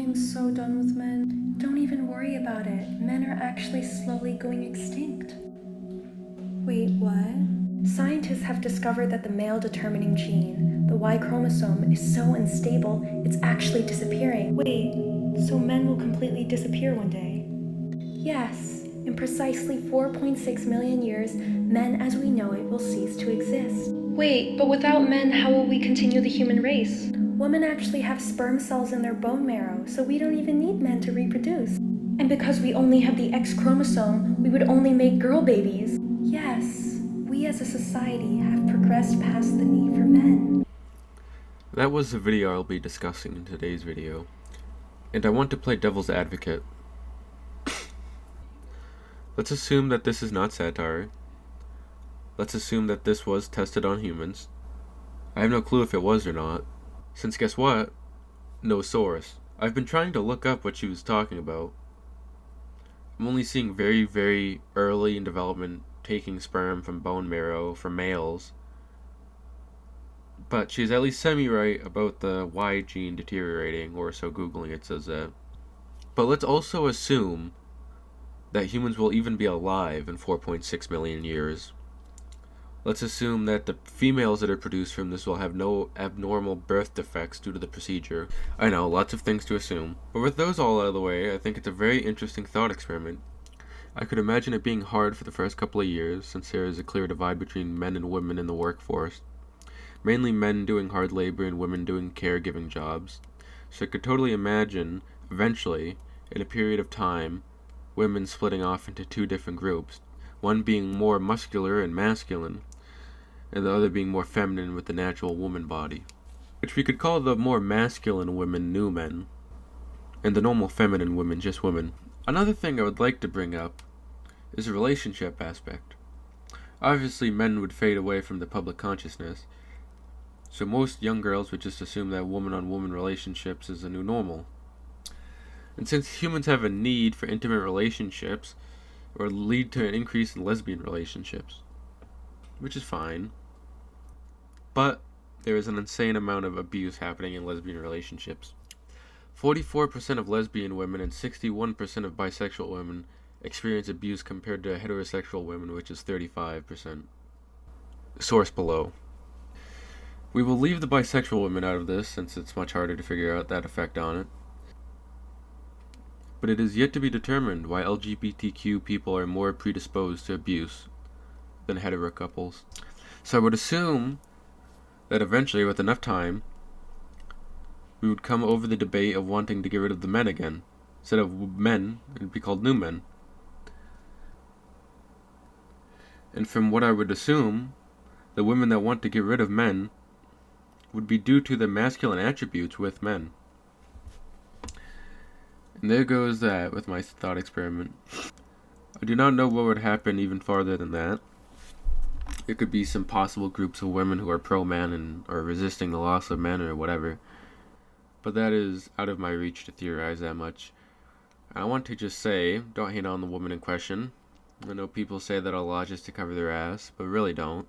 am so done with men. Don't even worry about it. Men are actually slowly going extinct. Wait, what? Scientists have discovered that the male determining gene, the Y chromosome, is so unstable, it's actually disappearing. Wait, so men will completely disappear one day? Yes, in precisely 4.6 million years, men as we know it will cease to exist. Wait, but without men, how will we continue the human race? Women actually have sperm cells in their bone marrow, so we don't even need men to reproduce. And because we only have the X chromosome, we would only make girl babies. Yes, we as a society have progressed past the need for men. That was the video I'll be discussing in today's video, and I want to play devil's advocate. Let's assume that this is not satire. Let's assume that this was tested on humans. I have no clue if it was or not, since guess what? No source. I've been trying to look up what she was talking about. I'm only seeing very, very early in development taking sperm from bone marrow for males. But she's at least semi-right about the Y gene deteriorating, or so Googling it says that. But let's also assume that humans will even be alive in 4.6 million years. Let's assume that the females that are produced from this will have no abnormal birth defects due to the procedure. I know, lots of things to assume. But with those all out of the way, I think it's a very interesting thought experiment. I could imagine it being hard for the first couple of years, since there is a clear divide between men and women in the workforce. Mainly men doing hard labor and women doing caregiving jobs. So I could totally imagine, eventually, in a period of time, women splitting off into two different groups. One being more muscular and masculine, and the other being more feminine with the natural woman body. Which we could call the more masculine women new men, and the normal feminine women just women. Another thing I would like to bring up is the relationship aspect. Obviously men would fade away from the public consciousness, so most young girls would just assume that woman-on-woman relationships is a new normal. And since humans have a need for intimate relationships, or lead to an increase in lesbian relationships, which is fine. But there is an insane amount of abuse happening in lesbian relationships. 44% of lesbian women and 61% of bisexual women experience abuse compared to heterosexual women, which is 35%. Source below. We will leave the bisexual women out of this, since it's much harder to figure out that effect on it. But it is yet to be determined why LGBTQ people are more predisposed to abuse than hetero couples. So I would assume that eventually, with enough time, we would come over the debate of wanting to get rid of the men again. Instead of men, it would be called new men. And from what I would assume, the women that want to get rid of men would be due to the masculine attributes with men. And there goes that with my thought experiment. I do not know what would happen even farther than that. It could be some possible groups of women who are pro-man and are resisting the loss of men or whatever. But that is out of my reach to theorize that much. I want to just say, don't hate on the woman in question. I know people say that a lot just to cover their ass, but really don't.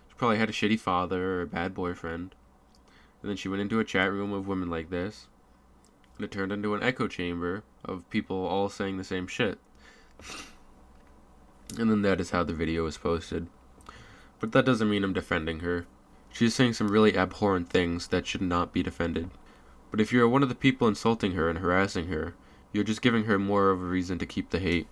She probably had a shitty father or a bad boyfriend. And then she went into a chat room of women like this. And it turned into an echo chamber of people all saying the same shit. And then that is how the video was posted. But that doesn't mean I'm defending her. She's saying some really abhorrent things that should not be defended. But if you're one of the people insulting her and harassing her, you're just giving her more of a reason to keep the hate.